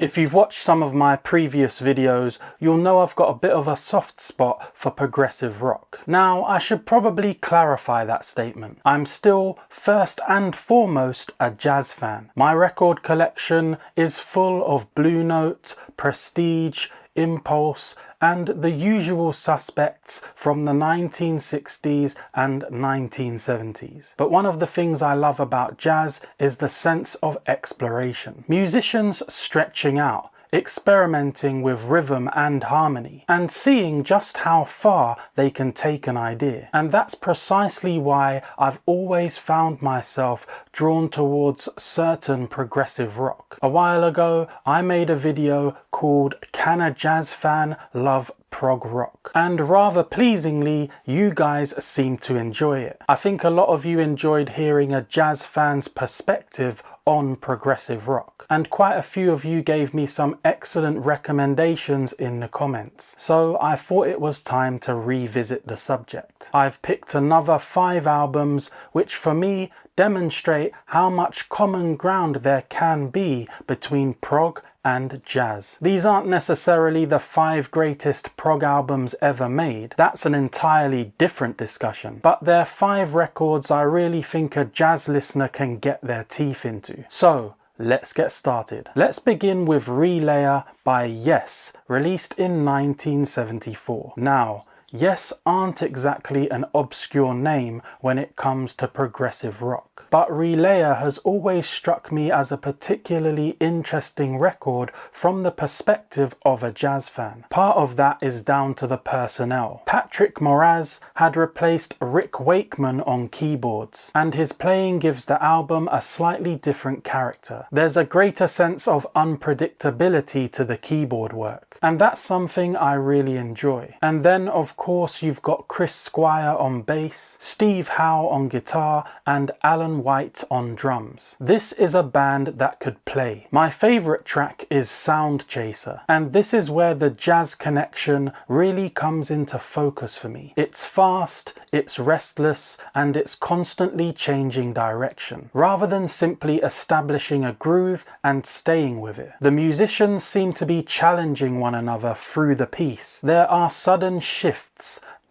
If you've watched some of my previous videos, you'll know I've got a bit of a soft spot for progressive rock. Now, I should probably clarify that statement. I'm still, first and foremost, a jazz fan. My record collection is full of Blue Note, Prestige, Impulse, and the usual suspects from the 1960s and 1970s. But one of the things I love about jazz is the sense of exploration. Musicians stretching out, experimenting with rhythm and harmony, and seeing just how far they can take an idea. And that's precisely why I've always found myself drawn towards certain progressive rock. A while ago, I made a video called "Can a Jazz Fan Love Prog Rock?" and rather pleasingly, you guys seem to enjoy it. I think a lot of you enjoyed hearing a jazz fan's perspective on progressive rock, and quite a few of you gave me some excellent recommendations in the comments, so I thought it was time to revisit the subject. I've picked another 5 albums which for me demonstrate how much common ground there can be between prog and jazz. These aren't necessarily the 5 greatest prog albums ever made, that's an entirely different discussion, but they're 5 records I really think a jazz listener can get their teeth into. So let's get started. Let's begin with Relayer by Yes, released in 1974. Now, Yes aren't exactly an obscure name when it comes to progressive rock, but Relayer has always struck me as a particularly interesting record from the perspective of a jazz fan. Part of that is down to the personnel. Patrick Moraz had replaced Rick Wakeman on keyboards, and his playing gives the album a slightly different character. There's a greater sense of unpredictability to the keyboard work, and that's something I really enjoy. And then of course you've got Chris Squire on bass, Steve Howe on guitar, and Alan White on drums. This is a band that could play. My favourite track is Sound Chaser, and this is where the jazz connection really comes into focus for me. It's fast, it's restless, and it's constantly changing direction, rather than simply establishing a groove and staying with it. The musicians seem to be challenging one another through the piece. There are sudden shifts,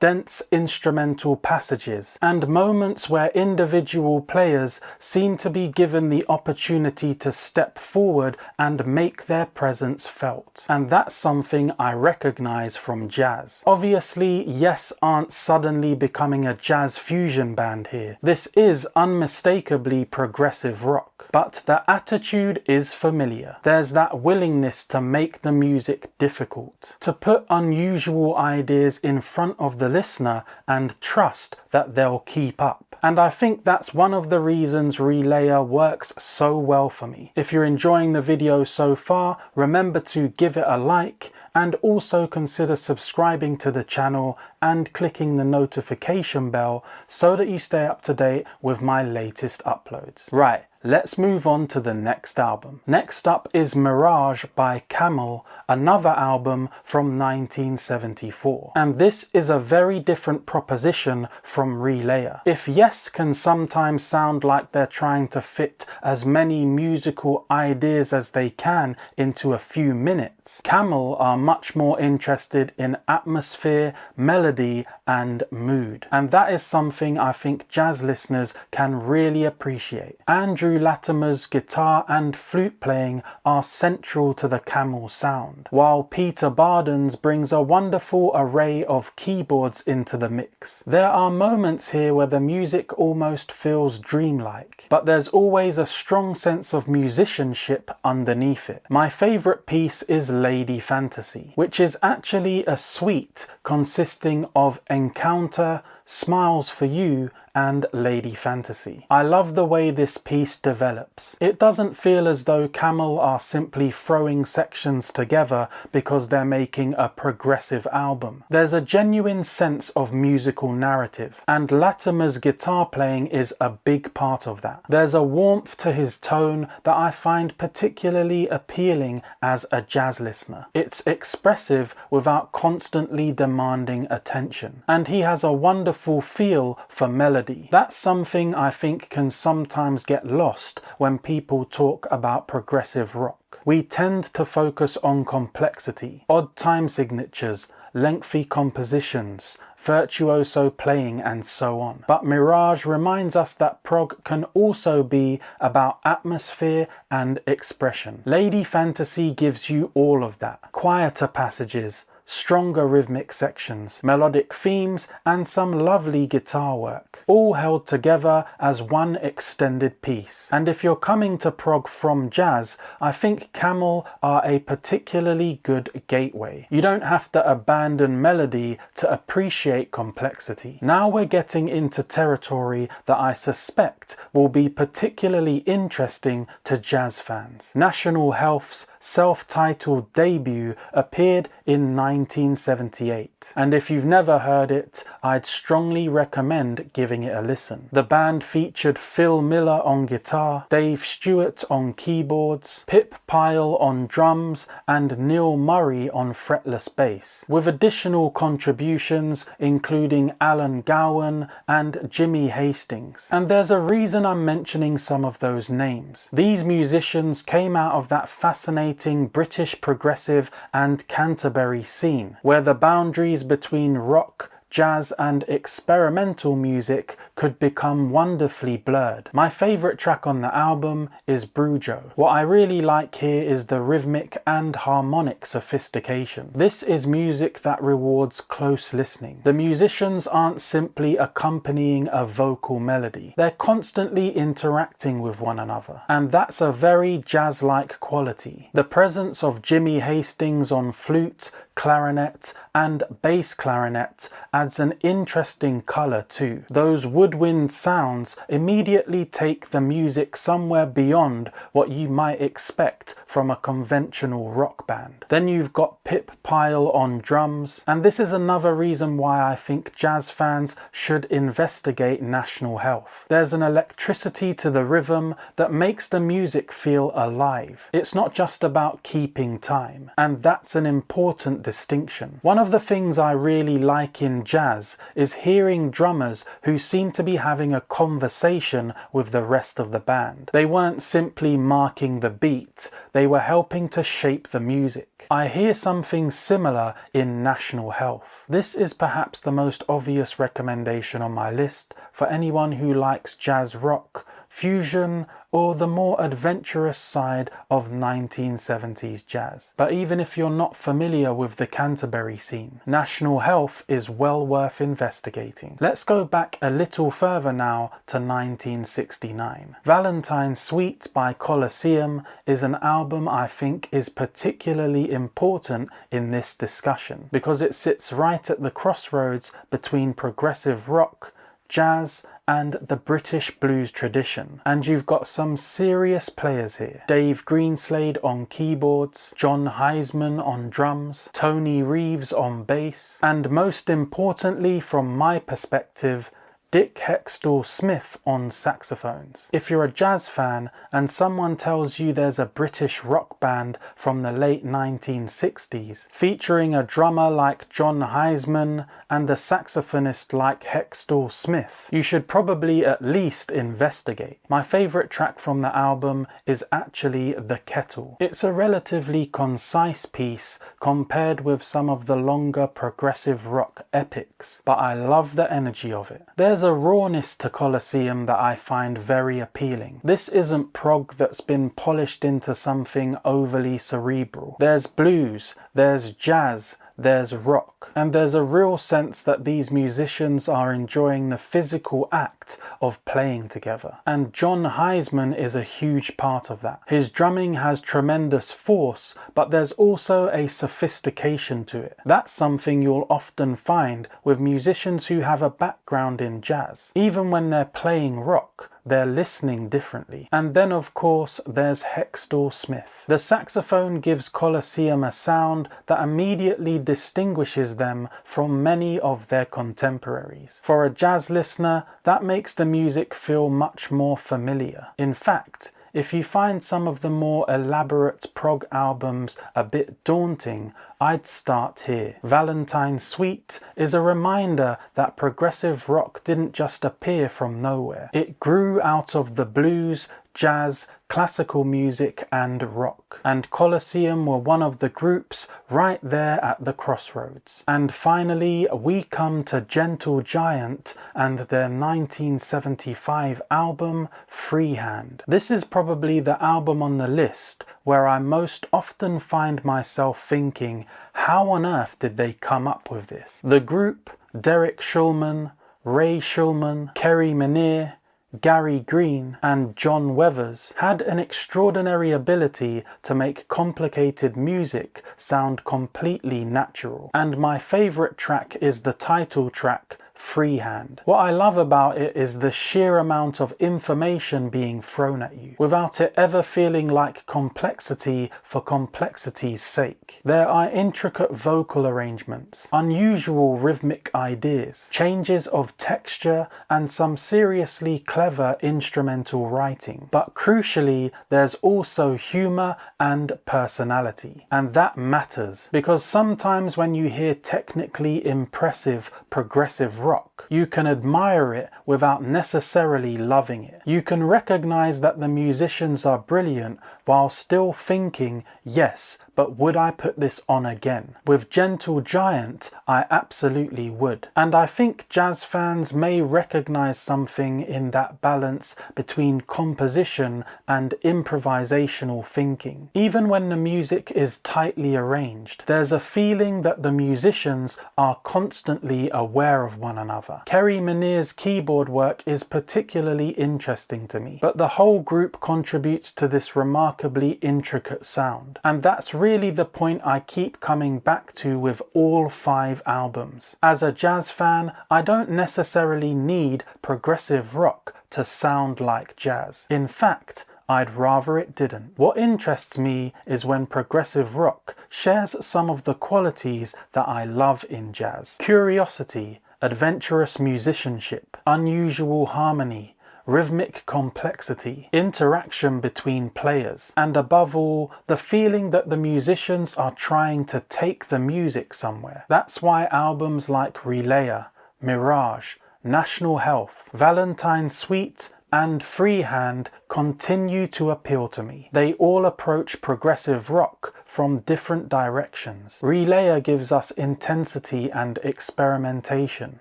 dense instrumental passages, and moments where individual players seem to be given the opportunity to step forward and make their presence felt. And that's something I recognize from jazz. Obviously, Yes aren't suddenly becoming a jazz fusion band here. This is unmistakably progressive rock, but the attitude is familiar. There's that willingness to make the music difficult, to put unusual ideas in front of the listener and trust that they'll keep up. And I think that's one of the reasons Relayer works so well for me. If you're enjoying the video so far, remember to give it a like, and also consider subscribing to the channel and clicking the notification bell so that you stay up to date with my latest uploads. Right, let's move on to the next album. Next up is Mirage by Camel, another album from 1974. And this is a very different proposition from Relayer. If Yes can sometimes sound like they're trying to fit as many musical ideas as they can into a few minutes, Camel are much more interested in atmosphere, melody, and mood. And that is something I think jazz listeners can really appreciate. Andrew Latimer's guitar and flute playing are central to the Camel sound, while Peter Barden's brings a wonderful array of keyboards into the mix. There are moments here where the music almost feels dreamlike, but there's always a strong sense of musicianship underneath it. My favourite piece is Lady Fantasy, which is actually a suite consisting of Encounter, Smiles for You, and Lady Fantasy. I love the way this piece develops. It doesn't feel as though Camel are simply throwing sections together because they're making a progressive album. There's a genuine sense of musical narrative, and Latimer's guitar playing is a big part of that. There's a warmth to his tone that I find particularly appealing as a jazz listener. It's expressive without constantly demanding attention, and he has a wonderful feel for melody. That's something I think can sometimes get lost when people talk about progressive rock. We tend to focus on complexity, odd time signatures, lengthy compositions, virtuoso playing, and so on. But Mirage reminds us that prog can also be about atmosphere and expression. Lady Fantasy gives you all of that. Quieter passages, stronger rhythmic sections, melodic themes, and some lovely guitar work, all held together as one extended piece. And if you're coming to prog from jazz, I think Camel are a particularly good gateway. You don't have to abandon melody to appreciate complexity. Now we're getting into territory that I suspect will be particularly interesting to jazz fans. National Health's self-titled debut appeared in 1978, and if you've never heard it, I'd strongly recommend giving it a listen. The band featured Phil Miller on guitar, Dave Stewart on keyboards, Pip Pyle on drums, and Neil Murray on fretless bass, with additional contributions including Alan Gowan and Jimmy Hastings. And there's a reason I'm mentioning some of those names. These musicians came out of that fascinating British progressive and Canterbury scene, where the boundaries between rock, jazz and experimental music could become wonderfully blurred. My favourite track on the album is Brujo. What I really like here is the rhythmic and harmonic sophistication. This is music that rewards close listening. The musicians aren't simply accompanying a vocal melody, they're constantly interacting with one another, and that's a very jazz-like quality. The presence of Jimmy Hastings on flute, clarinet and bass clarinet adds an interesting colour too. Those woodwind sounds immediately take the music somewhere beyond what you might expect from a conventional rock band. Then you've got Pip Pyle on drums, and this is another reason why I think jazz fans should investigate National Health. There's an electricity to the rhythm that makes the music feel alive. It's not just about keeping time, and that's an important distinction. One of the things I really like in jazz is hearing drummers who seem to be having a conversation with the rest of the band. They weren't simply marking the beat, they were helping to shape the music. I hear something similar in National Health. This is perhaps the most obvious recommendation on my list for anyone who likes jazz rock, fusion, or the more adventurous side of 1970s jazz. But even if you're not familiar with the Canterbury scene, National Health is well worth investigating. Let's go back a little further now to 1969. Valentyne Suite by Colosseum is an album I think is particularly important in this discussion because it sits right at the crossroads between progressive rock, jazz and the British blues tradition. And you've got some serious players here. Dave Greenslade on keyboards, John Heisman on drums, Tony Reeves on bass, and most importantly from my perspective, Dick Hextall-Smith on saxophones. If you're a jazz fan and someone tells you there's a British rock band from the late 1960s featuring a drummer like John Heisman and a saxophonist like Hextall-Smith, you should probably at least investigate. My favourite track from the album is actually The Kettle. It's a relatively concise piece compared with some of the longer progressive rock epics, but I love the energy of it. There's a rawness to Colosseum that I find very appealing. This isn't prog that's been polished into something overly cerebral. There's blues, there's jazz, there's rock, and there's a real sense that these musicians are enjoying the physical act of playing together. And John Heisman is a huge part of that. His drumming has tremendous force, but there's also a sophistication to it. That's something you'll often find with musicians who have a background in jazz. Even when they're playing rock, they're listening differently. And then of course there's Hextall-Smith. The saxophone gives Colosseum a sound that immediately distinguishes them from many of their contemporaries. For a jazz listener, that makes the music feel much more familiar. In fact, if you find some of the more elaborate prog albums a bit daunting, I'd start here. Valentyne Suite is a reminder that progressive rock didn't just appear from nowhere. It grew out of the blues, jazz, classical music and rock. And Colosseum were one of the groups right there at the crossroads. And finally we come to Gentle Giant and their 1975 album Freehand. This is probably the album on the list where I most often find myself thinking, how on earth did they come up with this? The group, Derek Shulman, Ray Shulman, Kerry Minnear, Gary Green and John Weathers had an extraordinary ability to make complicated music sound completely natural. And my favourite track is the title track, Freehand. What I love about it is the sheer amount of information being thrown at you, without it ever feeling like complexity for complexity's sake. There are intricate vocal arrangements, unusual rhythmic ideas, changes of texture, and some seriously clever instrumental writing. But crucially, there's also humour and personality. And that matters, because sometimes when you hear technically impressive progressive rock, you can admire it without necessarily loving it. You can recognize that the musicians are brilliant while still thinking, yes, but would I put this on again? With Gentle Giant, I absolutely would. And I think jazz fans may recognize something in that balance between composition and improvisational thinking. Even when the music is tightly arranged, there's a feeling that the musicians are constantly aware of one another. Kerry Minnear's keyboard work is particularly interesting to me, but the whole group contributes to this remarkably intricate sound. And that's really the point I keep coming back to with all 5 albums. As a jazz fan, I don't necessarily need progressive rock to sound like jazz. In fact, I'd rather it didn't. What interests me is when progressive rock shares some of the qualities that I love in jazz. Curiosity, adventurous musicianship, unusual harmony, rhythmic complexity, interaction between players, and above all, the feeling that the musicians are trying to take the music somewhere. That's why albums like Relayer, Mirage, National Health, Valentyne Suite, and Freehand continue to appeal to me. They all approach progressive rock from different directions. Relayer gives us intensity and experimentation.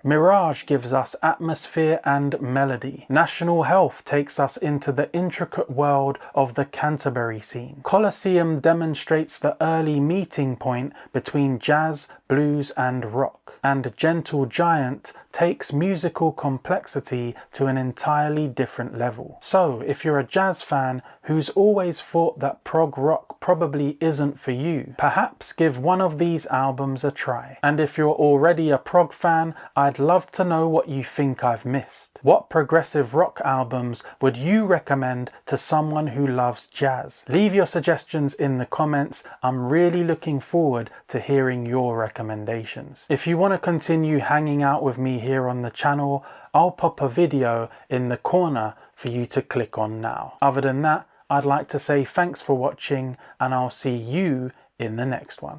Mirage gives us atmosphere and melody. National Health takes us into the intricate world of the Canterbury scene. Colosseum demonstrates the early meeting point between jazz, blues and rock. And Gentle Giant takes musical complexity to an entirely different level. So if you're a jazz fan who's always thought that prog rock probably isn't for you, perhaps give one of these albums a try. And if you're already a prog fan, I'd love to know what you think I've missed. What progressive rock albums would you recommend to someone who loves jazz? Leave your suggestions in the comments. I'm really looking forward to hearing your recommendations. If you want to continue hanging out with me here on the channel, I'll pop a video in the corner for you to click on now. Other than that, I'd like to say thanks for watching, and I'll see you in the next one.